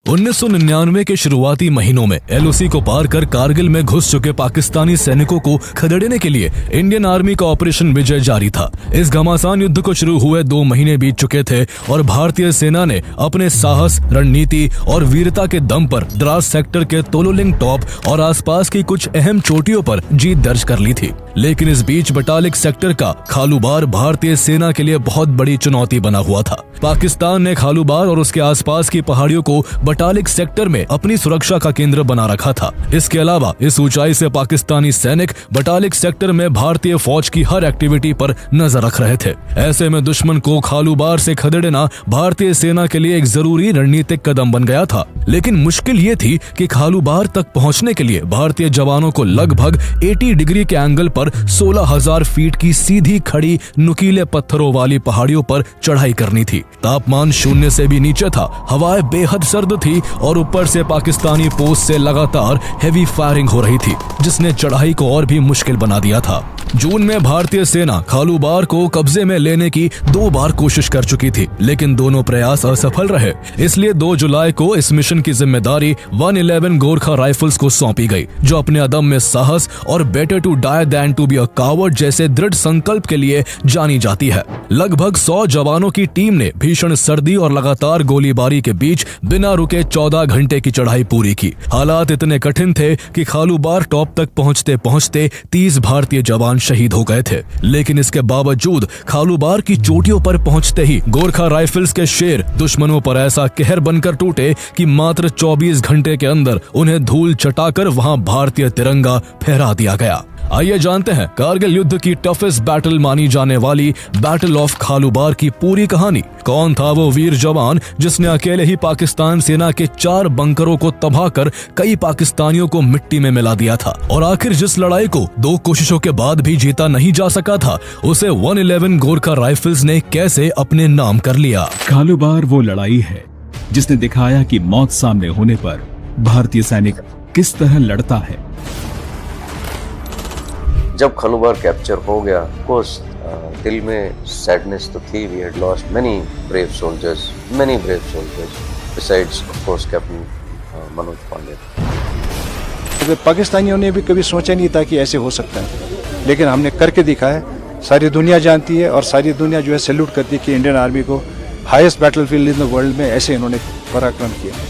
1999 के शुरुआती महीनों में एलओसी को पार कर कारगिल में घुस चुके पाकिस्तानी सैनिकों को खदेड़ने के लिए इंडियन आर्मी का ऑपरेशन विजय जारी था। इस घमासान युद्ध को शुरू हुए 2 महीने बीत चुके थे और भारतीय सेना ने अपने साहस, रणनीति और वीरता के दम पर द्रास सेक्टर के तोलोलिंग टॉप और आसपास की कुछ अहम चोटियों पर जीत दर्ज कर ली थी। लेकिन इस बीच बटालिक सेक्टर का खालूबार भारतीय सेना के लिए बहुत बड़ी चुनौती बना हुआ था। पाकिस्तान ने खालूबार और उसके आसपास की पहाड़ियों को बटालिक सेक्टर में अपनी सुरक्षा का केंद्र बना रखा था। इसके अलावा इस ऊंचाई से पाकिस्तानी सैनिक बटालिक सेक्टर में भारतीय फौज की हर एक्टिविटी पर नजर रख रहे थे। ऐसे में दुश्मन को खालूबार से खदेड़ना भारतीय सेना के लिए एक जरूरी रणनीतिक कदम बन गया था। लेकिन मुश्किल ये थी कि खालूबार तक पहुंचने के लिए भारतीय जवानों को लगभग 80 डिग्री के एंगल पर 16,000 फीट की सीधी खड़ी नुकीले पत्थरों वाली पहाड़ियों पर चढ़ाई करनी थी। तापमान 0 से भी नीचे था, हवाएं बेहद सर्द थी और ऊपर से पाकिस्तानी पोस्ट से लगातार हेवी फायरिंग हो रही थी, जिसने चढ़ाई को और भी मुश्किल बना दिया था। जून में भारतीय सेना खालूबार को कब्जे में लेने की 2 बार कोशिश कर चुकी थी, लेकिन दोनों प्रयास असफल रहे। इसलिए 2 जुलाई को इस मिशन की जिम्मेदारी 111 गोरखा राइफल्स को सौंपी गई, जो अपने अदम्य साहस और better to die than to be a coward जैसे दृढ़ संकल्प के लिए जानी जाती है। लगभग 100 जवानों की टीम ने भीषण सर्दी और लगातार गोलीबारी के बीच बिना रुके 14 घंटे की चढ़ाई पूरी की। हालात इतने कठिन थे कि खालूबार टॉप तक पहुंचते पहुंचते 30 भारतीय जवान शहीद हो गए थे। लेकिन इसके बावजूद खालूबार की चोटियों पर पहुंचते ही गोरखा राइफल्स के शेर दुश्मनों पर ऐसा कहर बनकर टूटे कि मात्र 24 घंटे के अंदर उन्हें धूल चटाकर वहां भारतीय तिरंगा फहरा दिया गया। आइए जानते हैं कारगिल युद्ध की टफेस्ट बैटल मानी जाने वाली बैटल ऑफ खालूबार की पूरी कहानी। कौन था वो वीर जवान जिसने अकेले ही पाकिस्तान सेना के 4 बंकरों को तबाह कर कई पाकिस्तानियों को मिट्टी में मिला दिया था, और आखिर जिस लड़ाई को 2 कोशिशों के बाद भी जीता नहीं जा सका था, उसे 111 गोरखा राइफल्स ने कैसे अपने नाम कर लिया। खालूबार वो लड़ाई है जिसने दिखाया कि मौत सामने होने पर भारतीय सैनिक किस तरह लड़ता है। जब खालूबार कैप्चर हो गया, कोर्स दिल में सैडनेस तो थी। We had lost many brave soldiers besides of course captain Manoj Pandey. पाकिस्तानियों ने भी कभी सोचा नहीं था कि ऐसे हो सकता है, लेकिन हमने करके दिखाया। सारी दुनिया जानती है और सारी दुनिया जो है सैल्यूट करती है कि इंडियन आर्मी को highest battlefield in the world में ऐसे इन्होंने पराक्रम किया।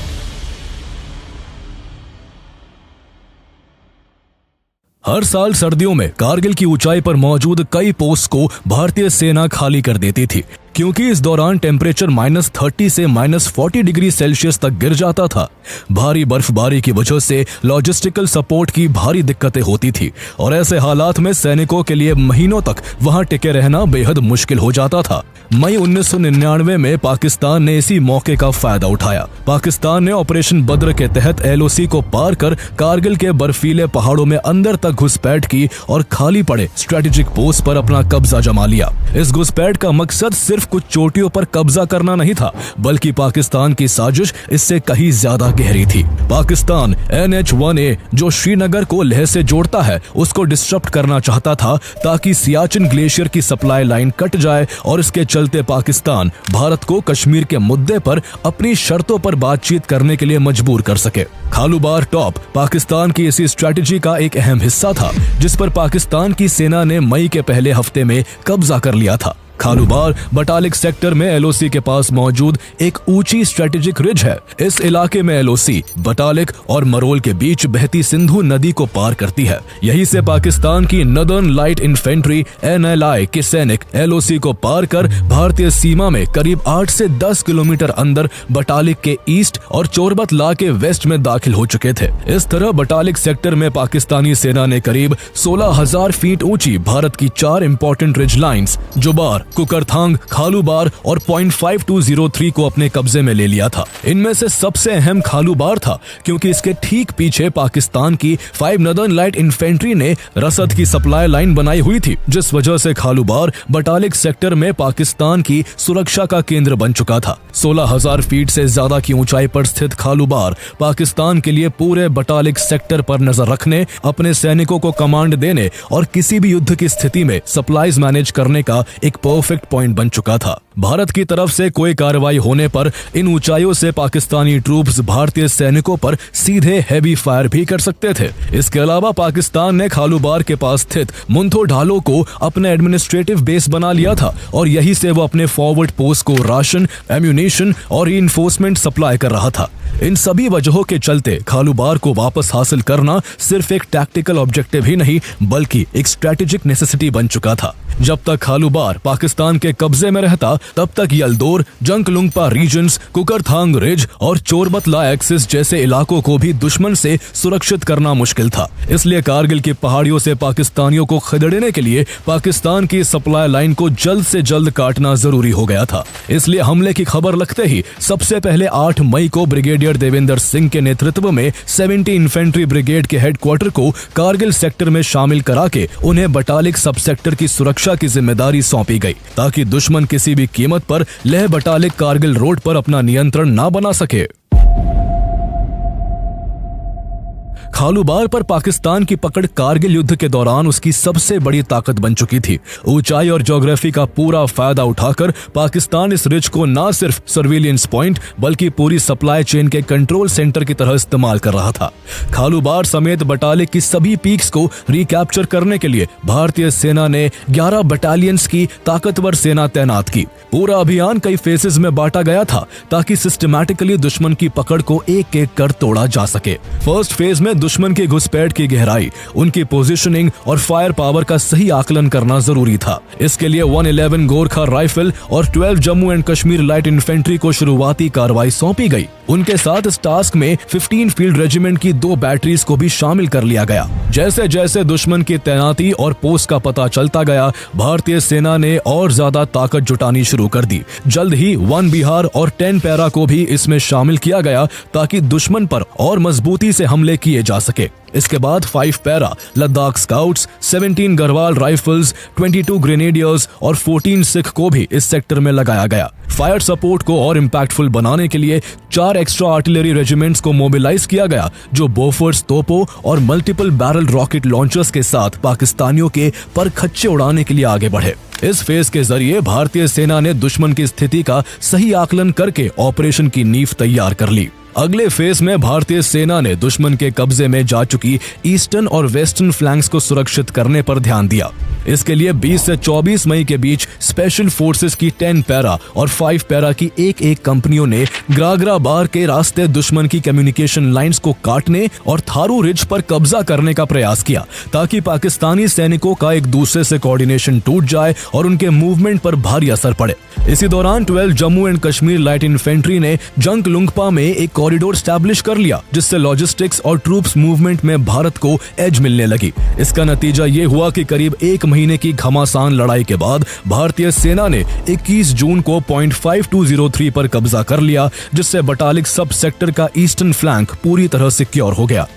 हर साल सर्दियों में कारगिल की ऊंचाई पर मौजूद कई पोस्ट को भारतीय सेना खाली कर देती थी, क्योंकि इस दौरान टेम्परेचर -30 से -40 डिग्री सेल्सियस तक गिर जाता था। भारी बर्फबारी की वजह से लॉजिस्टिकल सपोर्ट की भारी दिक्कतें होती थी और ऐसे हालात में सैनिकों के लिए महीनों तक वहां टिके रहना बेहद मुश्किल हो जाता था। मई 1999 में पाकिस्तान ने इसी मौके का फायदा उठाया। पाकिस्तान ने ऑपरेशन बद्र के तहत एलओसी को पार कर कारगिल के बर्फीले पहाड़ों में अंदर तक घुसपैठ की और खाली पड़े स्ट्रेटेजिक पोस्ट पर अपना कब्जा जमा लिया। इस घुसपैठ का मकसद सिर्फ कुछ चोटियों पर कब्जा करना नहीं था, बल्कि पाकिस्तान की साजिश इससे कहीं ज्यादा गहरी थी। पाकिस्तान NH-1A जो श्रीनगर को लेह से जोड़ता है, उसको डिस्टर्ब करना चाहता था ताकि सियाचिन ग्लेशियर की सप्लाई लाइन कट जाए और इसके चलते पाकिस्तान भारत को कश्मीर के मुद्दे पर अपनी शर्तों पर बातचीत करने के लिए मजबूर कर सके। खालूबार टॉप पाकिस्तान की इसी स्ट्रेटेजी का एक अहम हिस्सा था, जिस पर पाकिस्तान की सेना ने मई के पहले हफ्ते में कब्जा कर लिया था। खालूबार बटालिक सेक्टर में एलओसी के पास मौजूद एक ऊंची स्ट्रेटेजिक रिज है। इस इलाके में एलओसी बटालिक और मरोल के बीच बहती सिंधु नदी को पार करती है। यहीं से पाकिस्तान की नदर्न लाइट इन्फेंट्री NLI के सैनिक एलओसी को पार कर भारतीय सीमा में करीब 8 से 10 किलोमीटर अंदर बटालिक के ईस्ट और चोरबतला के वेस्ट में दाखिल हो चुके थे। इस तरह बटालिक सेक्टर में पाकिस्तानी सेना ने करीब 16,000 फीट ऊंची भारत की 4 इंपॉर्टेंट रिज लाइन्स जुबार, कुकरथांग, खालूबार और .5203 को अपने कब्जे में ले लिया था। इनमें से सबसे अहम खालूबार था, क्योंकि इसके ठीक पीछे पाकिस्तान की 5 नदर्न लाइट इन्फेंट्री ने रसद की सप्लाई लाइन बनाई हुई थी, जिस वजह से खालूबार बटालिक सेक्टर में पाकिस्तान की सुरक्षा का केंद्र बन चुका था। 16,000 फीट से ज्यादा की ऊंचाई पर स्थित खालूबार पाकिस्तान के लिए पूरे बटालिक सेक्टर पर नजर रखने, अपने सैनिकों को कमांड देने और किसी भी युद्ध की स्थिति में सप्लाईज मैनेज करने का एक परफेक्ट पॉइंट बन चुका था। भारत की तरफ से कोई कार्रवाई होने पर इन ऊंचाइयों से पाकिस्तानी ट्रूप्स भारतीय सैनिकों पर सीधे हैवी फायर भी कर सकते थे। इसके अलावा पाकिस्तान ने खालूबार के पास स्थित मुंथो ढालो को अपने एडमिनिस्ट्रेटिव बेस बना लिया था और यहीं से वो अपने फॉरवर्ड पोस्ट को राशन, एम्यूनेशन और रीइंफोर्समेंट सप्लाई कर रहा था। इन सभी वजहों के चलते खालूबार को वापस हासिल करना सिर्फ एक टैक्टिकल ऑब्जेक्टिव ही नहीं बल्कि एक स्ट्रेटेजिक नेसेसिटी बन चुका था। जब तक खालूबार पाकिस्तान के कब्जे में रहता तब तक यलदोर, जंगलुंगपा रीजन्स, कुकरथांग रिज और चोरबतला एक्सिस जैसे इलाकों को भी दुश्मन से सुरक्षित करना मुश्किल था। इसलिए कारगिल की पहाड़ियों से पाकिस्तानियों को खदेड़ने के लिए पाकिस्तान की सप्लाई लाइन को जल्द से जल्द काटना जरूरी हो गया था। इसलिए हमले की खबर लगते ही सबसे पहले 8 मई को ब्रिगेडियर देवेंद्र सिंह के नेतृत्व में 70 इन्फेंट्री ब्रिगेड के हेडक्वार्टर को कारगिल सेक्टर में शामिल करा के उन्हें बटालिक सब सेक्टर की सुरक्षा की जिम्मेदारी सौंपी गई ताकि दुश्मन किसी भी कीमत पर लेह बटालिक कारगिल रोड पर अपना नियंत्रण न बना सके। खालूबार पर पाकिस्तान की पकड़ कारगिल युद्ध के दौरान उसकी सबसे बड़ी ताकत बन चुकी थी। ऊंचाई और ज्योग्राफी का पूरा फायदा उठाकर पाकिस्तान इस रिज को न सिर्फ सर्विलियंस पॉइंट बल्कि पूरी सप्लाई चेन के कंट्रोल सेंटर की तरह इस्तेमाल कर रहा था। खालूबार समेत बटालिक की सभी पीक्स को रिकैप्चर करने के लिए भारतीय सेना ने 11 बटालियंस की ताकतवर सेना तैनात की। पूरा अभियान कई फेजेस में बांटा गया था ताकि सिस्टमैटिकली दुश्मन की पकड़ को एक एक कर तोड़ा जा सके। फर्स्ट फेज में दुश्मन की घुसपैठ की गहराई, उनकी पोजीशनिंग और फायर पावर का सही आकलन करना जरूरी था। इसके लिए 111 गोरखा राइफल और 12 Jammu and Kashmir light infantry को शुरुआती कार्रवाई सौंपी गई। उनके साथ इस टास्क में 15 फील्ड रेजिमेंट की 2 बैटरीज को भी शामिल कर लिया गया। जैसे जैसे दुश्मन की तैनाती और पोस्ट का पता चलता गया, भारतीय सेना ने और ज्यादा ताकत जुटानी शुरू कर दी। जल्द ही 1 बिहार और 10 पैरा को भी इसमें शामिल किया गया ताकि दुश्मन पर और मजबूती से हमले किए जा सके। इसके बाद 5 para, Ladakh scouts, 17 Garhwal rifles, 22 grenadiers और 14 सिख को भी इस सेक्टर में लगाया गया। फायर सपोर्ट को और इम्पैक्टफुल बनाने के लिए 4 एक्स्ट्रा आर्टिलरी रेजिमेंट्स को मोबिलाइज किया गया जो बोफोर्स तोपों और मल्टीपल बैरल रॉकेट लॉन्चर्स के साथ पाकिस्तानियों के पर खच्चे उड़ाने के लिए आगे बढ़े। इस फेज के जरिए भारतीय सेना ने दुश्मन की स्थिति का सही आकलन करके ऑपरेशन की नींव तैयार कर ली। अगले फेज में भारतीय सेना ने दुश्मन के कब्जे में जा चुकी ईस्टर्न और वेस्टर्न फ्लैंक्स को सुरक्षित करने पर ध्यान दिया। इसके लिए 20 से 24 मई के बीच स्पेशल फोर्सेस की 10 पैरा और 5 पैरा की एक कंपनियों ने ग्राग्रा बार के रास्ते दुश्मन की कम्युनिकेशन लाइंस को काटने और थारू रिज पर कब्जा करने का प्रयास किया ताकि पाकिस्तानी सैनिकों का एक दूसरे से कोऑर्डिनेशन टूट जाए और उनके मूवमेंट पर भारी असर पड़े। इसी दौरान 12 Jammu and Kashmir light infantry ने जंगलुंगपा में एक कॉरिडोर स्टैब्लिश कर लिया जिससे लॉजिस्टिक्स और ट्रूप्स मूवमेंट में भारत को एज मिलने लगी। इसका नतीजा ये हुआ कि करीब 1 महीने की घमासान लड़ाई के बाद भारतीय सेना ने 21 जून को पॉइंट 5203 पर कब्जा कर लिया जिससे बटालिक सब सेक्टर का ईस्टर्न फ्लैंक पूरी तरह सिक्योर हो गया।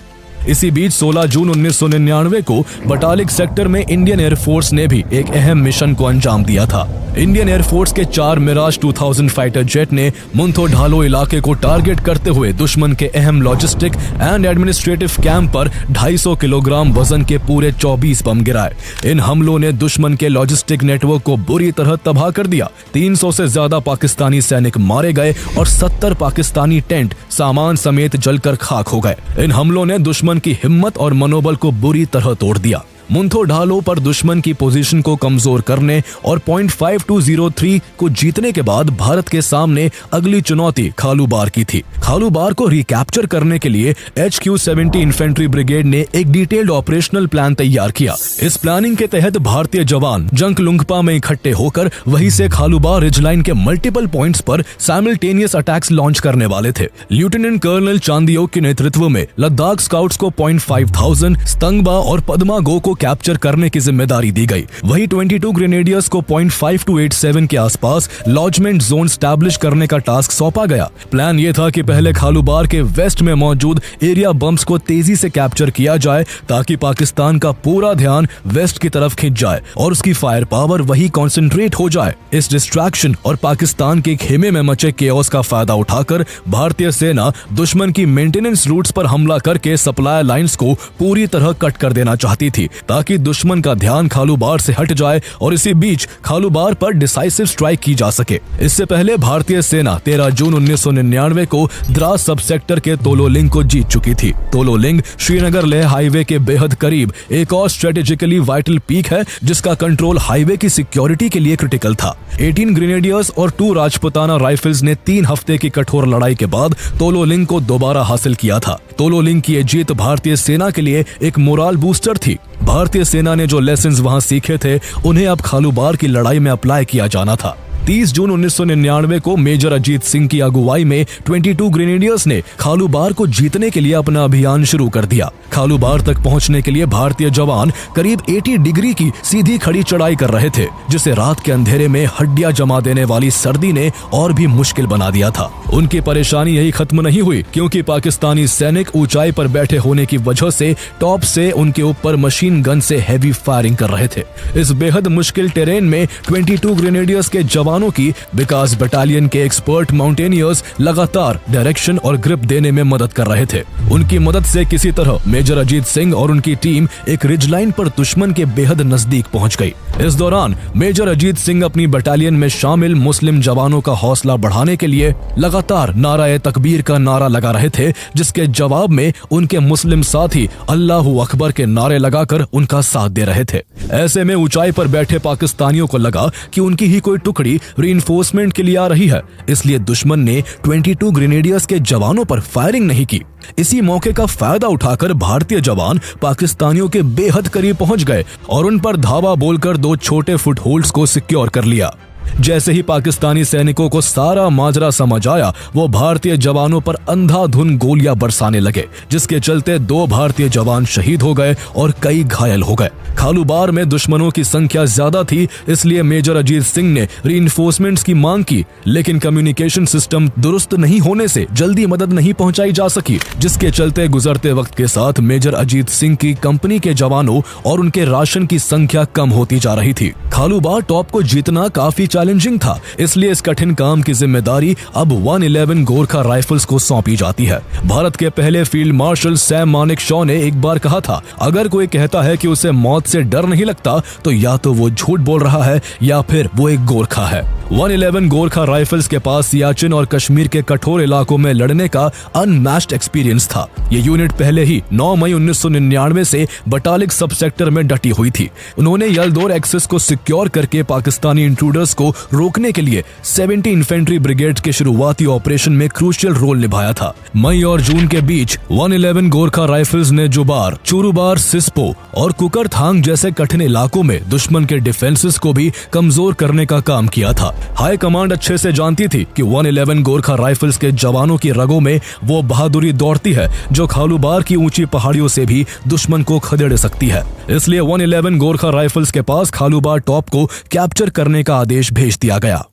इसी बीच 16 जून 1999 को बटालिक सेक्टर में इंडियन एयरफोर्स ने भी एक अहम मिशन को अंजाम दिया था। इंडियन एयरफोर्स के 4 मिराज 2000 फाइटर जेट ने मुंथो ढालो इलाके को टारगेट करते हुए दुश्मन के अहम लॉजिस्टिक एंड एडमिनिस्ट्रेटिव कैंप पर 250 किलोग्राम वजन के पूरे 24 बम गिराए। इन हमलों ने दुश्मन के लॉजिस्टिक नेटवर्क को बुरी तरह तबाह कर दिया। 300 से ज्यादा पाकिस्तानी सैनिक मारे गए और 70 पाकिस्तानी टेंट सामान समेत जलकर खाक हो गए। इन हमलों ने दुश्मन की हिम्मत और मनोबल को बुरी तरह तोड़ दिया। मुंथो ढालो पर दुश्मन की पोजीशन को कमजोर करने और पॉइंट 5203 को जीतने के बाद भारत के सामने अगली चुनौती खालूबार की थी। खालूबार को रिकैप्चर करने के लिए HQ-70 इन्फेंट्री ब्रिगेड ने एक डिटेल्ड ऑपरेशनल प्लान तैयार किया। इस प्लानिंग के तहत भारतीय जवान जंगलुंगपा में इकट्ठे होकर वहीं से खालूबार रिज लाइन के मल्टीपल पॉइंट्स पर साइमल्टेनियस अटैक्स लॉन्च करने वाले थे। लेफ्टिनेंट कर्नल चांदियों के नेतृत्व में लद्दाख स्काउट्स को पॉइंट 5000, स्तंगबा और पद्मा गो को कैप्चर करने की जिम्मेदारी दी गई। वहीं 22 ग्रेनेडियर्स को पॉइंट 5287 के आसपास लॉजमेंट जोन स्टैब्लिश करने का टास्क सौंपा गया। प्लान ये था कि पहले खालूबार के वेस्ट में मौजूद एरिया बम्स को तेजी से कैप्चर किया जाए ताकि पाकिस्तान का पूरा ध्यान वेस्ट की तरफ खिंच जाए और उसकी फायर पावर वही कॉन्सेंट्रेट हो जाए। इस डिस्ट्रैक्शन और पाकिस्तान के खेमे में मचे केओस का फायदा उठाकर भारतीय सेना दुश्मन की मेंटेनेंस रूट्स पर हमला करके सप्लाई लाइंस को पूरी तरह कट कर देना चाहती थी ताकि दुश्मन का ध्यान खालूबार से हट जाए और इसी बीच खालूबार पर डिसाइसिव स्ट्राइक की जा सके। इससे पहले भारतीय सेना 13 जून 1999 को द्रास सब सेक्टर के तोलोलिंग को जीत चुकी थी। तोलोलिंग श्रीनगर लेह हाईवे के बेहद करीब एक और स्ट्रेटेजिकली वाइटल पीक है जिसका कंट्रोल हाईवे की सिक्योरिटी के लिए क्रिटिकल था। 18 ग्रेनेडियर्स और 2 राजपुताना राइफल्स ने 3 हफ्ते की कठोर लड़ाई के बाद तोलोलिंग को दोबारा हासिल किया था। तोलोलिंग की यह जीत भारतीय सेना के लिए एक मोरल बूस्टर थी। भारतीय सेना ने जो लेसन्स वहां सीखे थे उन्हें अब खालूबार की लड़ाई में अप्लाई किया जाना था। 30 जून 1999 को मेजर अजीत सिंह की अगुवाई में 22 ग्रेनेडियर्स ने खालूबार को जीतने के लिए अपना अभियान शुरू कर दिया। खालूबार तक पहुंचने के लिए भारतीय जवान करीब 80 डिग्री की सीधी खड़ी चढ़ाई कर रहे थे, जिसे रात के अंधेरे में हड्डियां जमा देने वाली सर्दी ने और भी मुश्किल बना दिया था। उनकी परेशानी यही खत्म नहीं हुई, क्योंकि पाकिस्तानी सैनिक ऊंचाई पर बैठे होने की वजह से टॉप से उनके ऊपर मशीन गन से हैवी फायरिंग कर रहे थे। इस बेहद मुश्किल टेरेन में 22 ग्रेनेडियर्स के जवानों की विकास बटालियन के एक्सपर्ट माउंटेनियर्स लगातार डायरेक्शन और ग्रिप देने में मदद कर रहे थे। उनकी मदद से किसी तरह मेजर अजीत सिंह और उनकी टीम एक रिज लाइन पर दुश्मन के बेहद नजदीक पहुंच गई। इस दौरान मेजर अजीत सिंह अपनी बटालियन में शामिल मुस्लिम जवानों का हौसला बढ़ाने के लिए लगातार नाराए तकबीर का नारा लगा रहे थे, जिसके जवाब में उनके मुस्लिम साथी अल्लाहू अकबर के नारे लगाकर उनका साथ दे रहे थे। ऐसे में ऊंचाई पर बैठे पाकिस्तानियों को लगा कि उनकी ही कोई टुकड़ी रीइंफोर्समेंट के लिए आ रही है, इसलिए दुश्मन ने 22 ग्रेनेडियर्स के जवानों पर फायरिंग नहीं की। इसी मौके का फायदा उठाकर भारतीय जवान पाकिस्तानियों के बेहद करीब पहुंच गए और उन पर धावा बोलकर 2 छोटे फुटहोल्ड्स को सिक्योर कर लिया। जैसे ही पाकिस्तानी सैनिकों को सारा माजरा समझ आया, वो भारतीय जवानों पर अंधाधुन गोलियां बरसाने लगे, जिसके चलते 2 भारतीय जवान शहीद हो गए और कई घायल हो गए। खालूबार में दुश्मनों की संख्या ज्यादा थी, इसलिए मेजर अजीत सिंह ने रीइंफोर्समेंट्स की मांग की, लेकिन कम्युनिकेशन सिस्टम दुरुस्त नहीं होने से जल्दी मदद नहीं पहुंचाई जा सकी, जिसके चलते गुजरते वक्त के साथ मेजर अजीत सिंह की कंपनी के जवानों और उनके राशन की संख्या कम होती जा रही थी। खालूबार टॉप को जीतना काफी चैलेंजिंग था, इसलिए इस कठिन काम की जिम्मेदारी अब 111 गोरखा राइफल्स को सौंपी जाती है। भारत के पहले फील्ड मार्शल सैम मानेकशॉ ने एक बार कहा था, अगर कोई कहता है कि उसे मौत से डर नहीं लगता तो या तो वो झूठ बोल रहा है या फिर वो एक गोरखा है। 111 गोरखा राइफल्स के पास सियाचिन और कश्मीर के कठोर इलाकों में लड़ने का अनमैच्ड एक्सपीरियंस था। ये यूनिट पहले ही 9 मई 1999 से बटालिक सब सेक्टर में डटी हुई थी। उन्होंने यलदौर एक्सेस को सिक्योर करके पाकिस्तानी इंट्रूडर्स को रोकने के लिए 70 इन्फेंट्री ब्रिगेड के शुरुआती ऑपरेशन में क्रूशियल रोल निभाया था। मई और जून के बीच 111 गोरखा राइफल्स ने जुबार, चूरूबार, सिस्पो और कुकरथांग जैसे कठिन इलाकों में दुश्मन के डिफेंसेस को भी कमजोर करने का काम किया था। हाई कमांड अच्छे से जानती थी कि 111 गोरखा राइफल्स के जवानों की रगों में वो बहादुरी दौड़ती है जो खालूबार की ऊंची पहाड़ियों से भी दुश्मन को खदेड़ सकती है। इसलिए 111 गोरखा राइफल्स के पास खालूबार टॉप को कैप्चर करने का आदेश भेज दिया गया।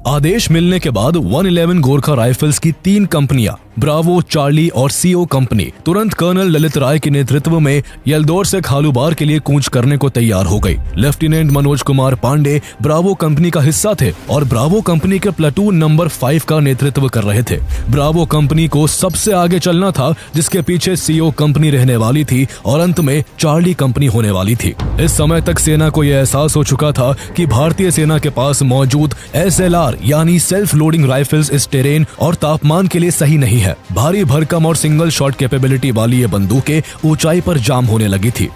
आदेश मिलने के बाद 111 गोरखा राइफल्स की 3 कंपनियां, ब्रावो, चार्ली और सीओ कंपनी, तुरंत कर्नल ललित राय के नेतृत्व में यलदौर से खालूबार के लिए कूच करने को तैयार हो गई। Lieutenant Manoj Kumar Pandey Bravo company का हिस्सा थे और ब्रावो कंपनी के प्लाटून नंबर 5 का नेतृत्व कर रहे थे। ब्रावो कंपनी को सबसे आगे चलना था, जिसके पीछे सीओ कंपनी रहने वाली थी और अंत में चार्ली कंपनी होने वाली थी। इस समय तक सेना को यह एहसास हो चुका था कि भारतीय सेना के पास मौजूद SLR यानी सेल्फ लोडिंग राइफल्स इस टेरेन और तापमान के लिए सही नहीं है। भारी भरकम और सिंगल शॉट कैपेबिलिटी वाली ये बंदूकें ऊंचाई पर जाम होने लगी थी।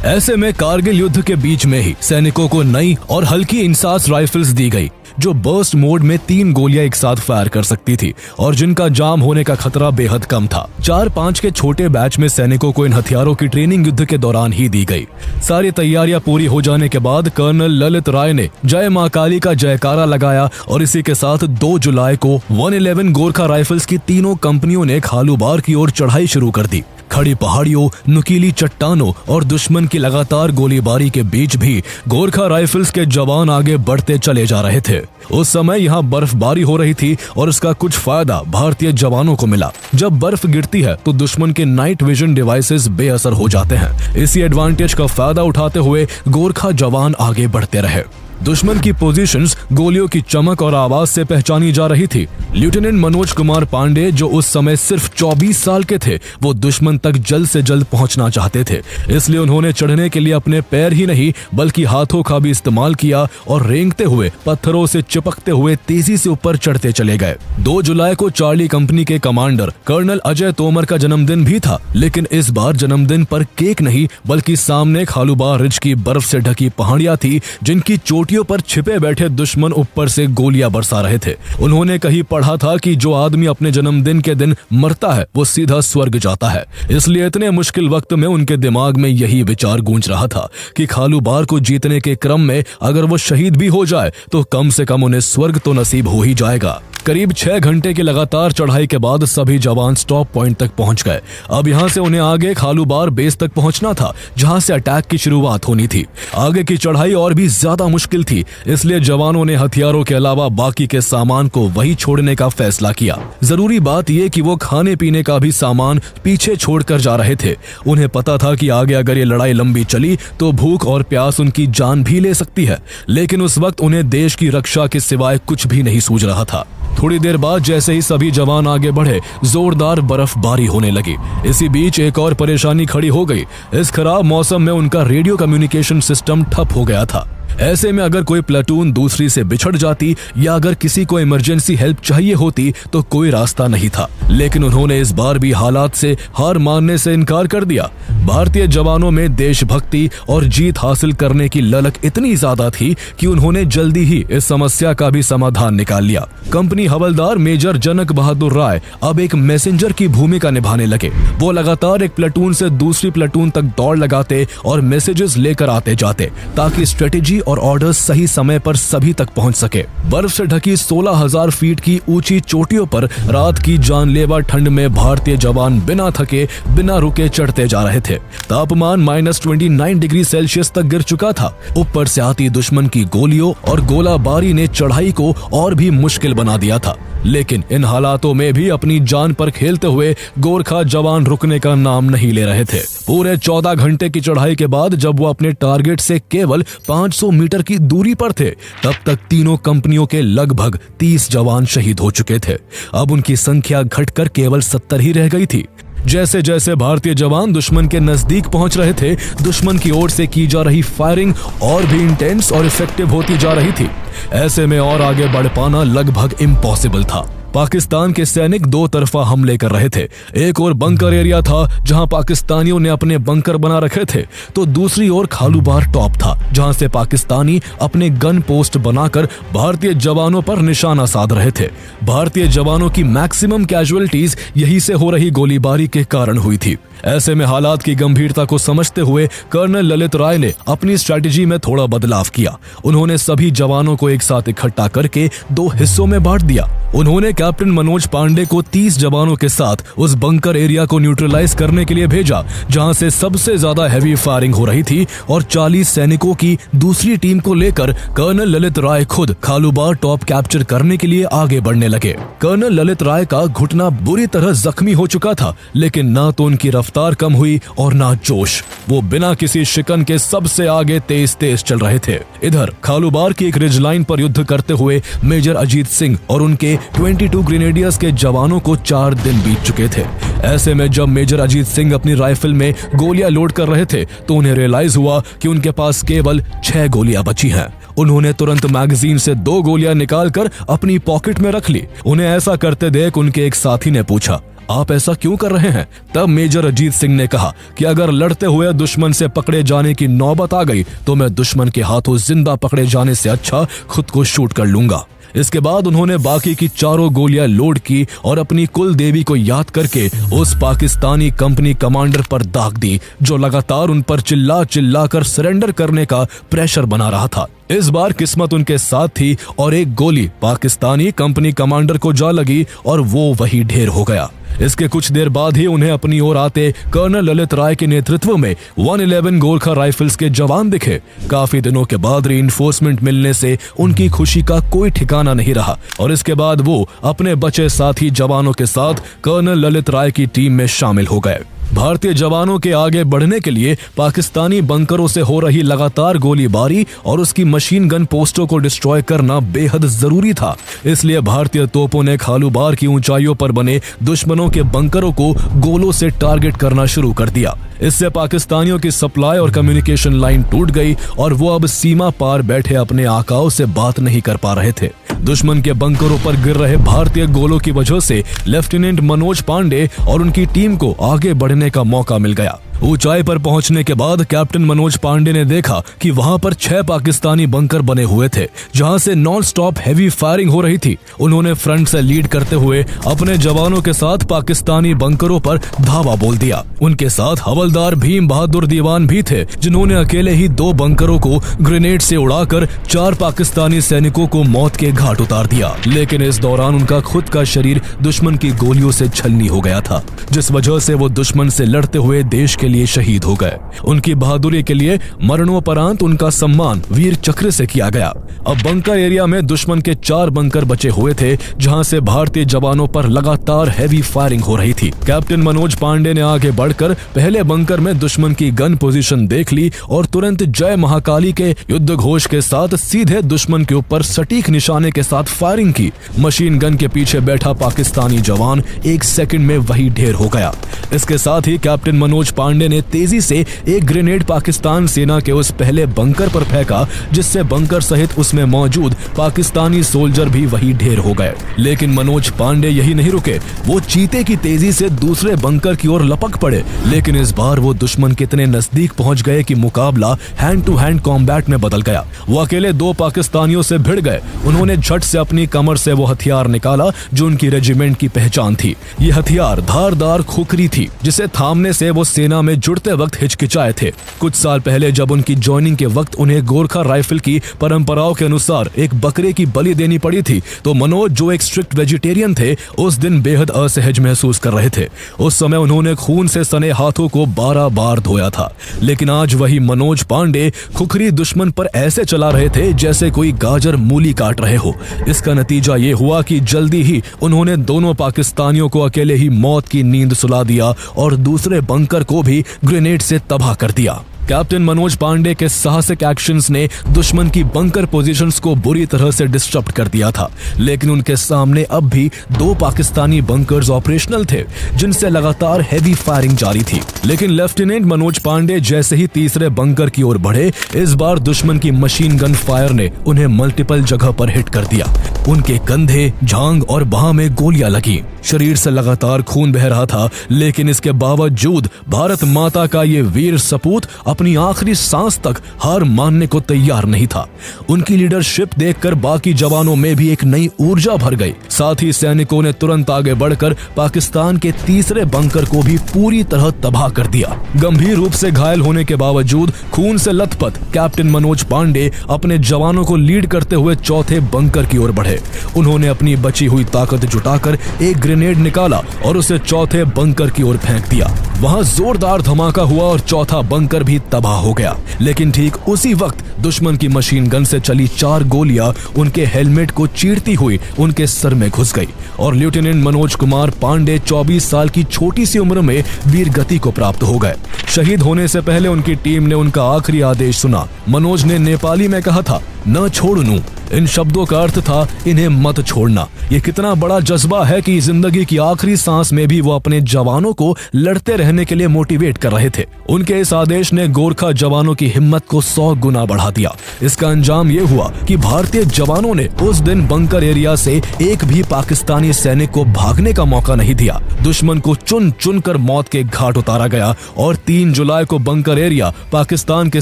ऐसे में कारगिल युद्ध के बीच में ही सैनिकों को नई और हल्की इंसास राइफल्स दी गई, जो बर्स्ट मोड में 3 गोलियां एक साथ फायर कर सकती थी और जिनका जाम होने का खतरा बेहद कम था। 4-5 के छोटे बैच में सैनिकों को इन हथियारों की ट्रेनिंग युद्ध के दौरान ही दी गई। सारी तैयारियां पूरी हो जाने के बाद कर्नल ललित राय ने जय मां काली का जयकारा लगाया और इसी के साथ 2 जुलाई को 111 गोरखा राइफल्स की तीनों कंपनियों ने खालूबार की ओर चढ़ाई शुरू कर दी। खड़ी पहाड़ियों, नुकीली चट्टानों और दुश्मन की लगातार गोलीबारी के बीच भी गोरखा राइफल्स के जवान आगे बढ़ते चले जा रहे थे। उस समय यहाँ बर्फबारी हो रही थी और इसका कुछ फायदा भारतीय जवानों को मिला। जब बर्फ गिरती है तो दुश्मन के नाइट विजन डिवाइसेस बेअसर हो जाते हैं। इसी एडवांटेज का फायदा उठाते हुए गोरखा जवान आगे बढ़ते रहे। दुश्मन की पोजीशंस गोलियों की चमक और आवाज से पहचानी जा रही थी। लेफ्टिनेंट मनोज कुमार पांडे, जो उस समय सिर्फ 24 साल के थे, वो दुश्मन तक जल्द से जल्द पहुंचना चाहते थे। इसलिए उन्होंने चढ़ने के लिए अपने पैर ही नहीं बल्कि हाथों का भी इस्तेमाल किया और रेंगते हुए, पत्थरों से चिपकते हुए तेजी से ऊपर चढ़ते चले गए। 2 जुलाई को चार्ली कंपनी के कमांडर कर्नल अजय तोमर का जन्मदिन भी था, लेकिन इस बार जन्मदिन पर केक नहीं बल्कि सामने खालूबार रिज की बर्फ से ढकी पहाड़ियां थी, जिनकी चोटियों पर छिपे बैठे दुश्मन ऊपर से गोलियां बरसा रहे थे। उन्होंने कहीं पढ़ा था कि जो आदमी अपने जन्मदिन के दिन मरता है वो सीधा स्वर्ग जाता है। इसलिए इतने मुश्किल वक्त में उनके दिमाग में यही विचार गूंज रहा था कि खालूबार को जीतने के क्रम में अगर वो शहीद भी हो जाए तो कम से कम उन्हें स्वर्ग तो नसीब हो ही जाएगा। करीब 6 घंटे की लगातार चढ़ाई के बाद सभी जवान स्टॉप पॉइंट तक पहुंच गए। अब यहां से उन्हें आगे खालूबार बेस तक पहुंचना था, जहां से अटैक की शुरुआत होनी थी। आगे की चढ़ाई और भी ज्यादा मुश्किल थी, इसलिए जवानों ने हथियारों के अलावा बाकी के सामान को वहीं छोड़ने का फैसला किया। जरूरी बात यह कि वो खाने पीने का भी सामान पीछे छोड़कर जा रहे थे। उन्हें पता था कि आगे अगर ये लड़ाई लंबी चली तो भूख और प्यास उनकी जान भी ले सकती है, लेकिन उस वक्त उन्हें देश की रक्षा के सिवाय कुछ भी नहीं सूझ रहा था। थोड़ी देर बाद जैसे ही सभी जवान आगे बढ़े, जोरदार बर्फबारी होने लगी। इसी बीच एक और परेशानी खड़ी हो गई। इस खराब मौसम में उनका रेडियो कम्युनिकेशन सिस्टम ठप हो गया था। ऐसे में अगर कोई प्लेटून दूसरी से बिछड़ जाती या अगर किसी को इमरजेंसी हेल्प चाहिए होती तो कोई रास्ता नहीं था। लेकिन उन्होंने इस बार भी हालात से हार मानने से इनकार कर दिया। भारतीय जवानों में देशभक्ति और जीत हासिल करने की ललक इतनी ज्यादा थी कि उन्होंने जल्दी ही इस समस्या का भी समाधान निकाल लिया। कंपनी हवलदार मेजर जनक बहादुर राय अब एक मैसेंजर की भूमिका निभाने लगे। वो लगातार एक प्लेटून से दूसरी प्लेटून तक दौड़ लगाते और मैसेजेस लेकर आते जाते, ताकि स्ट्रेटेजी और ऑर्डर्स सही समय पर सभी तक पहुंच सके। बर्फ से ढकी 16,000 फीट की ऊंची चोटियों पर रात की जानलेवा ठंड में भारतीय जवान बिना थके, बिना रुके चढ़ते जा रहे थे। तापमान -29 डिग्री सेल्सियस तक गिर चुका था। ऊपर से आती दुश्मन की गोलियों और गोलाबारी ने चढ़ाई को और भी मुश्किल बना दिया था। लेकिन इन हालातों में भी अपनी जान पर खेलते हुए गोरखा जवान रुकने का नाम नहीं ले रहे थे। पूरे 14 घंटे की चढ़ाई के बाद जब वो अपने टारगेट से केवल 500 मीटर की दूरी पर थे, तब तक तीनों कंपनियों के लगभग 30 जवान शहीद हो चुके थे। अब उनकी संख्या घटकर केवल 70 ही रह गई थी। जैसे जैसे भारतीय जवान दुश्मन के नजदीक पहुंच रहे थे, दुश्मन की ओर से की जा रही फायरिंग और भी इंटेंस और इफेक्टिव होती जा रही थी। ऐसे में और आगे बढ़ पाना लगभग इम्पॉसिबल था। पाकिस्तान के सैनिक 2 तरफा हमले कर रहे थे। एक और बंकर एरिया था जहां पाकिस्तानियों ने अपने बंकर बना रखे थे, तो दूसरी ओर खालूबार टॉप था जहां से पाकिस्तानी अपने गन पोस्ट बनाकर भारतीय जवानों पर निशाना साध रहे थे। भारतीय जवानों की मैक्सिमम कैजुअलिटीज यही से हो रही गोलीबारी के कारण हुई थी। ऐसे में हालात की गंभीरता को समझते हुए कर्नल ललित राय ने अपनी स्ट्रैटेजी में थोड़ा बदलाव किया। उन्होंने सभी जवानों को एक साथ इकट्ठा करके 2 हिस्सों में बांट दिया। उन्होंने कैप्टन मनोज पांडे को 30 जवानों के साथ उस बंकर एरिया को न्यूट्रलाइज करने के लिए भेजा जहां से सबसे ज्यादा हैवी फायरिंग हो रही थी, और 40 सैनिकों की दूसरी टीम को लेकर कर्नल ललित राय खुद खालूबार टॉप कैप्चर करने के लिए आगे बढ़ने लगे। कर्नल ललित राय का घुटना बुरी तरह जख्मी हो चुका था, लेकिन ना तो उनकी रफ्तार कम हुई और ना जोश। वो बिना किसी शिकन के सबसे आगे तेज तेज चल रहे थे। इधर खालूबार की एक रिज लाइन पर युद्ध करते हुए मेजर अजीत सिंह और उनके 22 ग्रेनेडियर्स के जवानों को 4 दिन बीत चुके थे। ऐसे में जब मेजर अजीत सिंह अपनी राइफल में गोलियां लोड कर रहे थे तो उन्हें रियलाइज हुआ कि उनके पास केवल 6 गोलियां बची हैं। उन्होंने तुरंत मैगजीन से 2 गोलियां निकालकर अपनी पॉकेट में रख ली। उन्हें ऐसा करते देख उनके एक साथी ने पूछा, आप ऐसा क्यों कर रहे हैं? तब मेजर अजीत सिंह ने कहा कि अगर लड़ते हुए दुश्मन से पकड़े जाने की नौबत आ गई तो मैं दुश्मन के हाथों जिंदा पकड़े जाने से अच्छा खुद को शूट कर लूंगा। इसके बाद उन्होंने बाकी की 4 गोलियां लोड की और अपनी कुल देवी को याद करके उस पाकिस्तानी कंपनी कमांडर पर दाग दी, जो लगातार उन पर चिल्ला चिल्ला कर सरेंडर करने का प्रेशर बना रहा था। इस बार किस्मत उनके साथ थी और एक गोली पाकिस्तानी कंपनी कमांडर को जा लगी और वो वही ढेर हो गया। इसके कुछ देर बाद ही उन्हें अपनी ओर आते कर्नल ललित राय के नेतृत्व में 111 गोरखा राइफल्स के जवान दिखे। काफी दिनों के बाद रीइंफोर्समेंट मिलने से उनकी खुशी का कोई ठिकाना नहीं रहा और इसके बाद वो अपने बचे साथी जवानों के साथ कर्नल ललित राय की टीम में शामिल हो गए। भारतीय जवानों के आगे बढ़ने के लिए पाकिस्तानी बंकरों से हो रही लगातार गोलीबारी और उसकी मशीन गन पोस्टों को डिस्ट्रॉय करना बेहद जरूरी था। इसलिए भारतीय तोपों ने खालूबार की ऊंचाइयों पर बने दुश्मनों के बंकरों को गोलों से टारगेट करना शुरू कर दिया। इससे पाकिस्तानियों की सप्लाई और कम्युनिकेशन लाइन टूट गई और वो अब सीमा पार बैठे अपने आकाओं से बात नहीं कर पा रहे थे। दुश्मन के बंकरों पर गिर रहे भारतीय गोलों की वजह से लेफ्टिनेंट मनोज पांडे और उनकी टीम को आगे बढ़ने का मौका मिल गया। ऊंचाई पर पहुंचने के बाद कैप्टन मनोज पांडे ने देखा कि वहां पर 6 पाकिस्तानी बंकर बने हुए थे, जहां से नॉन स्टॉप हैवी फायरिंग हो रही थी। उन्होंने फ्रंट से लीड करते हुए अपने जवानों के साथ पाकिस्तानी बंकरों पर धावा बोल दिया। उनके साथ हवलदार भीम बहादुर दीवान भी थे, जिन्होंने अकेले ही 2 बंकरों को ग्रेनेड से उड़ाकर 4 पाकिस्तानी सैनिकों को मौत के घाट उतार दिया। लेकिन इस दौरान उनका खुद का शरीर दुश्मन की गोलियों से छलनी हो गया था, जिस वजह से वो दुश्मन से लड़ते हुए देश के लिए शहीद हो गए। उनकी बहादुरी के लिए मरणोपरांत उनका सम्मान वीर चक्र से किया गया। अब बंकर एरिया में दुश्मन के 4 बंकर बचे हुए थे, जहां से भारतीय जवानों पर लगातार हैवी फायरिंग हो रही थी। कैप्टन मनोज पांडे ने आगे बढ़कर पहले बंकर में दुश्मन की गन पोजीशन देख ली और तुरंत जय महाकाली के युद्ध घोष के साथ सीधे दुश्मन के ऊपर सटीक निशाने के साथ फायरिंग की। मशीन गन के पीछे बैठा पाकिस्तानी जवान 1 सेकंड में वही ढेर हो गया। इसके साथ ही कैप्टन मनोज पांडे ने तेजी से एक ग्रेनेड पाकिस्तान सेना के उस पहले बंकर पर फेंका, जिससे बंकर सहित उसमें मौजूद पाकिस्तानी सोल्जर भी वही ढेर हो गए। लेकिन मनोज पांडे यही नहीं रुके, वो चीते की तेजी से दूसरे बंकर की ओर लपक पड़े। लेकिन इस बार वो दुश्मन के इतने नजदीक पहुंच गए कि मुकाबला हैंड टू हैंड कॉम्बैट में बदल गया। वो अकेले 2 पाकिस्तानियों से भिड़ गए। उन्होंने झट से अपनी कमर से वो हथियार निकाला जो उनकी रेजिमेंट की पहचान थी। ये हथियार धारदार खुखरी थी, जिसे थामने से वो सेना में जुड़ते वक्त हिचकिचाए थे। कुछ साल पहले जब उनकी ज्वाइनिंग के वक्त उन्हें गोरखा राइफल की परंपराओं के अनुसार एक बकरे की बलि देनी पड़ी थी, तो मनोज जो एक स्ट्रिक्ट वेजिटेरियन थे, उस दिन बेहद असहज महसूस कर रहे थे। उस समय उन्होंने खून से सने हाथों को 12 बार धोया था। लेकिन आज वही मनोज पांडे खुखरी दुश्मन पर ऐसे चला रहे थे जैसे कोई गाजर मूली काट रहे हो। इसका नतीजा ये हुआ कि जल्दी ही उन्होंने दोनों पाकिस्तानियों को अकेले ही मौत की नींद सुला दिया और दूसरे बंकर को भी ग्रेनेड से तबाह कर दिया। कैप्टन मनोज पांडे के साहसिक एक्शंस ने दुश्मन की बंकर पोजीशंस को बुरी तरह से डिस्टर्ब कर दिया था। लेकिन उनके सामने अब भी 2 पाकिस्तानी बंकर्स ऑपरेशनल थे, जिनसे लगातार हैवी फायरिंग जारी थी। लेकिन लेफ्टिनेंट मनोज पांडे जैसे ही तीसरे बंकर की ओर बढ़े, इस बार दुश्मन की मशीन गन फायर ने उन्हें मल्टीपल जगह पर हिट कर दिया। उनके कंधे, जांग और बाह में गोलियां लगी। शरीर से लगातार खून बह रहा था, लेकिन इसके बावजूद भारत माता का ये वीर सपूत अपनी आखिरी सांस तक हार मानने को तैयार नहीं था। उनकी लीडरशिप देखकर बाकी जवानों में भी एक नई ऊर्जा भर गई। साथ ही सैनिकों ने तुरंत आगे बढ़कर पाकिस्तान के तीसरे बंकर को भी पूरी तरह तबाह कर दिया। गंभीर रूप से घायल होने के बावजूद खून से लथपथ कैप्टन मनोज पांडे अपने जवानों को लीड करते हुए चौथे बंकर की ओर बढ़े। उन्होंने अपनी बची हुई ताकत जुटाकर एक ग्रेनेड निकाला और उसे चौथे बंकर की ओर फेंक दिया। वहां जोरदार धमाका हुआ और चौथा बंकर भी तबाह हो गया। लेकिन ठीक उसी वक्त दुश्मन की मशीन गन से चली 4 गोलियां उनके हेलमेट को चीरती हुई उनके सर में घुस गई और लेफ्टिनेंट मनोज कुमार पांडे 24 साल की छोटी सी उम्र में वीर गति को प्राप्त हो गए। शहीद होने से पहले उनकी टीम ने उनका आखिरी आदेश सुना। मनोज ने नेपाली में कहा था, न छोड़नू। इन शब्दों का अर्थ था, इन्हें मत छोड़ना। ये कितना बड़ा जज्बा है कि जिंदगी की आखिरी सांस में भी वो अपने जवानों को लड़ते रहने के लिए मोटिवेट कर रहे थे। उनके इस आदेश ने गोरखा जवानों की हिम्मत को 100 गुना बढ़ा दिया। इसका अंजाम ये हुआ कि भारतीय जवानों ने उस दिन बंकर एरिया से एक भी पाकिस्तानी सैनिक को भागने का मौका नहीं दिया। दुश्मन को चुन चुन कर मौत के घाट उतारा गया और 3 जुलाई को बंकर एरिया पाकिस्तान के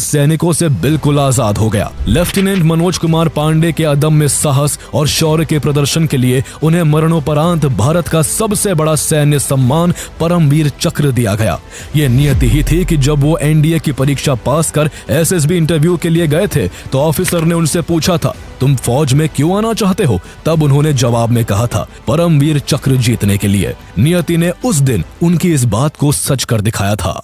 सैनिकों से बिल्कुल आजाद हो गया। लेफ्टिनेंट मनोज कुमार पांडे के अदम्य साहस और शौर्य के प्रदर्शन के लिए उन्हें मरणोपरांत भारत का सबसे बड़ा सैन्य सम्मान परमवीर चक्र दिया गया। ये नियति ही थी कि जब वो एनडीए की परीक्षा पास कर एसएसबी इंटरव्यू के लिए गए थे, तो ऑफिसर ने उनसे पूछा था, तुम फौज में क्यों आना चाहते हो? तब उन्होंने जवाब में कहा था, परमवीर चक्र जीतने के लिए। नियति ने उस दिन उनकी इस बात को सच कर दिखाया था।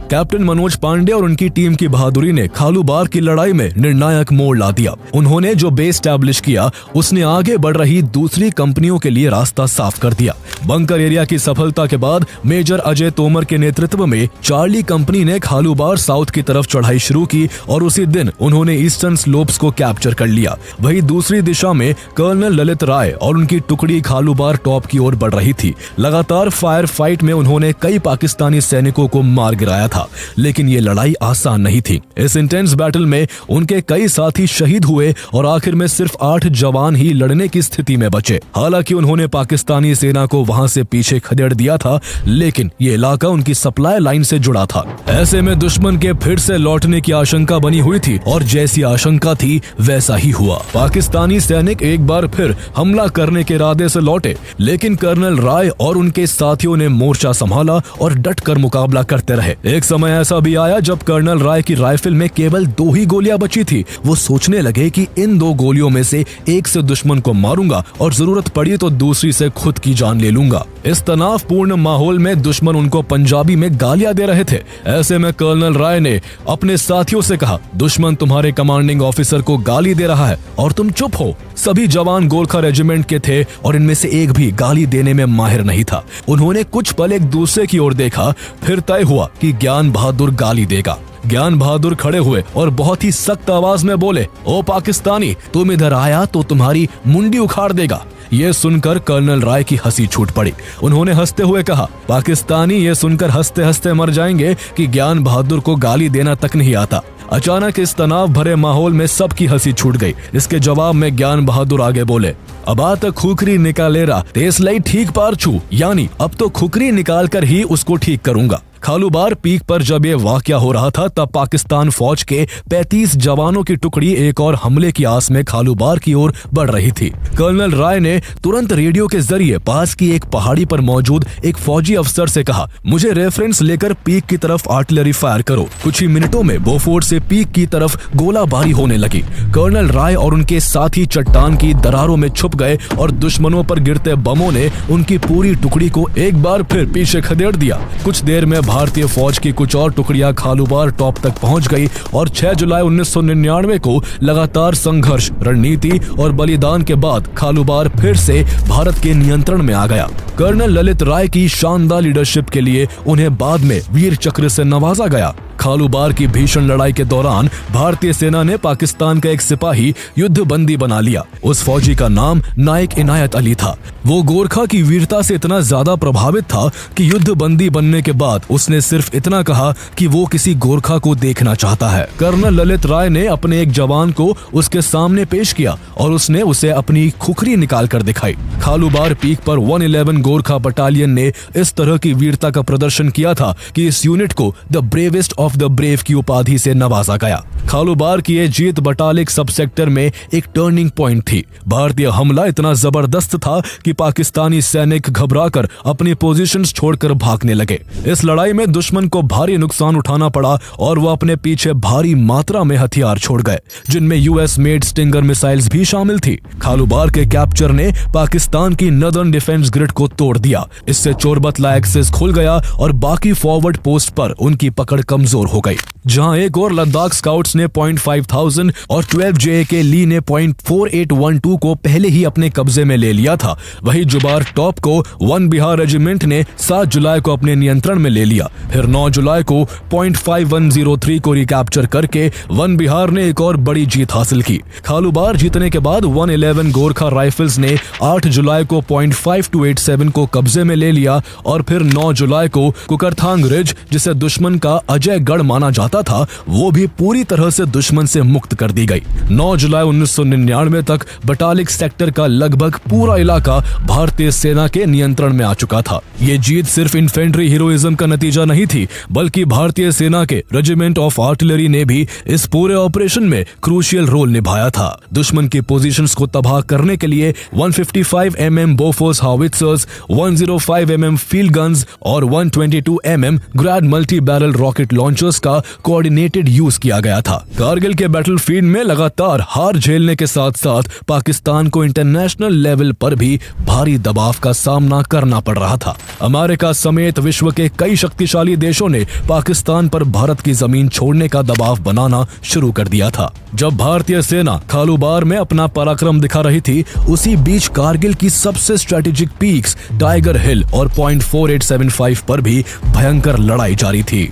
कैप्टन मनोज पांडे और उनकी टीम की बहादुरी ने खालूबार की लड़ाई में निर्णायक मोड़ ला दिया। उन्होंने जो बेस एस्टैब्लिश किया उसने आगे बढ़ रही दूसरी कंपनियों के लिए रास्ता साफ कर दिया। बंकर एरिया की सफलता के बाद मेजर अजय तोमर के नेतृत्व में चार्ली कंपनी ने खालूबार साउथ की तरफ चढ़ाई शुरू की और उसी दिन उन्होंने ईस्टर्न स्लोप्स को कैप्चर कर लिया। वहीं दूसरी दिशा में कर्नल ललित राय और उनकी टुकड़ी खालूबार टॉप की ओर बढ़ रही थी। लगातार फायर फाइट में उन्होंने कई पाकिस्तानी सैनिकों को मार गिराया था, लेकिन ये लड़ाई आसान नहीं थी। इस इंटेंस बैटल में उनके कई साथी शहीद हुए और आखिर में सिर्फ 8 जवान ही लड़ने की स्थिति में बचे। हालांकि उन्होंने पाकिस्तानी सेना को वहां से पीछे खदेड़ दिया था, लेकिन ये इलाका उनकी सप्लाई लाइन से जुड़ा था। ऐसे में दुश्मन के फिर से लौटने की आशंका बनी हुई थी और जैसी आशंका थी वैसा ही हुआ। पाकिस्तानी सैनिक एक बार फिर हमला करने के इरादे से लौटे, लेकिन कर्नल राय और उनके साथियों ने मोर्चा संभाला और डट कर मुकाबला करते रहे। एक समय ऐसा भी आया जब कर्नल राय की राइफल में केवल 2 ही गोलियां बची थी। वो सोचने लगे कि इन 2 गोलियों में से एक से दुश्मन को मारूंगा और जरूरत पड़ी तो दूसरी से खुद की जान ले लूंगा। इस तनावपूर्ण माहौल में दुश्मन उनको पंजाबी में गालियां दे रहे थे। ऐसे में कर्नल राय ने अपने साथियों से कहा, दुश्मन तुम्हारे कमांडिंग ऑफिसर को गाली दे रहा है और तुम चुप हो। सभी जवान गोरखा रेजिमेंट के थे और इनमें से एक भी गाली देने में माहिर नहीं था। उन्होंने कुछ पल एक दूसरे की ओर देखा, फिर तय हुआ कि ज्ञान बहादुर गाली देगा। ज्ञान बहादुर खड़े हुए और बहुत ही सख्त आवाज में बोले, ओ पाकिस्तानी, तुम इधर आया तो तुम्हारी मुंडी उखाड़ देगा। ये सुनकर कर्नल राय की हंसी छूट पड़ी। उन्होंने हंसते हुए कहा, पाकिस्तानी ये सुनकर हंसते हंसते मर जाएंगे कि ज्ञान बहादुर को गाली देना तक नहीं आता। अचानक इस तनाव भरे माहौल में सबकी हंसी छूट गई। इसके जवाब में ज्ञान बहादुर आगे बोले, अब आ तो खुकरी निकालेरा तेसलाई ठीक पार छू, यानी अब तो खुकरी निकाल कर ही उसको ठीक करूंगा। खालूबार पीक पर जब ये वाकया हो रहा था तब पाकिस्तान फौज के 35 जवानों की टुकड़ी एक और हमले की आस में खालूबार की ओर बढ़ रही थी। कर्नल राय ने तुरंत रेडियो के जरिए पास की एक पहाड़ी पर मौजूद एक फौजी अफसर से कहा, मुझे रेफरेंस लेकर पीक की तरफ आर्टिलरी फायर करो। कुछ ही मिनटों में बोफोर्ट से पीक की तरफ गोलाबारी होने लगी। कर्नल राय और उनके साथी चट्टान की दरारों में छुप गए और दुश्मनों पर गिरते बमों ने उनकी पूरी टुकड़ी को एक बार फिर पीछे खदेड़ दिया। कुछ देर में भारतीय फौज की कुछ और टुकड़ियां खालूबार टॉप तक पहुंच गई और 6 जुलाई 1999 को लगातार संघर्ष, रणनीति और बलिदान के बाद खालूबार फिर से भारत के नियंत्रण में आ गया। कर्नल ललित राय की शानदार लीडरशिप के लिए उन्हें बाद में वीर चक्र से नवाजा गया। खालूबार की भीषण लड़ाई के दौरान भारतीय सेना ने पाकिस्तान का एक सिपाही युद्ध बंदी बना लिया। उस फौजी का नाम नायक इनायत अली था। वो गोरखा की वीरता से इतना ज्यादा प्रभावित था कि युद्ध बंदी बनने के बाद उसने सिर्फ इतना कहा कि वो किसी गोरखा को देखना चाहता है। कर्नल ललित राय ने अपने एक जवान को उसके सामने पेश किया और उसने उसे अपनी खुखरी निकाल कर दिखाई। खालूबार पीक पर 111 गोरखा बटालियन ने इस तरह की वीरता का प्रदर्शन किया था कि इस यूनिट को the bravest of the brave की उपाधि से नवाजा गया। खालूबार की ये जीत बटालिक सब सेक्टर में एक टर्निंग पॉइंट थी। भारतीय हमला इतना जबरदस्त था कि पाकिस्तानी सैनिक घबराकर अपनी पोजीशंस छोड़कर भागने लगे। इस लड़ाई में दुश्मन को भारी नुकसान उठाना पड़ा और वो अपने पीछे भारी मात्रा में हथियार छोड़ गए, जिनमें यूएस मेड स्टिंगर मिसाइल्स भी शामिल थी। खालूबार के कैप्चर ने पाकिस्तान की नदर्न डिफेंस ग्रिड को तोड़ दिया। इससे चोरबतला एक्सेस खुल गया और बाकी फॉरवर्ड पोस्ट पर उनकी पकड़ कमजोर हो गई। जहां एक और लद्दाख स्काउट्स ने 0.5000 और 12 JK ली ने 0.4812 को पहले ही अपने कब्जे में ले लिया था, वहीं जुबार टॉप को 1 बिहार रेजिमेंट ने 7 जुलाई को अपने नियंत्रण में ले लिया। फिर 9 जुलाई को 0.5103 को रिकैप्चर करके 1 बिहार ने एक और बड़ी जीत हासिल की। खालूबार जीतने के बाद 111 गोरखा राइफल्स ने 8 जुलाई को 0.5287 को कब्जे में ले लिया और फिर 9 जुलाई को कुकरथांग रिज, जिसे दुश्मन का अजय गढ़ माना जाता था, वो भी पूरी तरह से दुश्मन से मुक्त कर दी गई। 9 जुलाई 1999 तक बटालिक सेक्टर का लगभग पूरा इलाका भारतीय सेना के नियंत्रण में आ चुका था। ये जीत सिर्फ इन्फेंट्री हीरोइज्म का नतीजा नहीं थी, बल्कि भारतीय सेना के रेजिमेंट ऑफ आर्टिलरी ने भी इस पूरे ऑपरेशन में क्रूशियल रोल निभाया था। दुश्मन की पोजीशंस को तबाह करने के लिए 155 mm Bofors howitzers, 105 mm field guns और 122 mm Grad multi barrel rocket launcher soldiers का कोऑर्डिनेटेड यूज किया गया था। कारगिल के बैटलफील्ड में लगातार हार झेलने के साथ साथ पाकिस्तान को इंटरनेशनल लेवल पर भी भारी दबाव का सामना करना पड़ रहा था। अमेरिका समेत विश्व के कई शक्तिशाली देशों ने पाकिस्तान पर भारत की जमीन छोड़ने का दबाव बनाना शुरू कर दिया था। जब भारतीय सेना खालूबार में अपना पराक्रम दिखा रही थी, उसी बीच कारगिल की सबसे स्ट्रेटेजिक पीक्स टाइगर हिल और पॉइंट 4875 पर भी भयंकर लड़ाई जारी थी।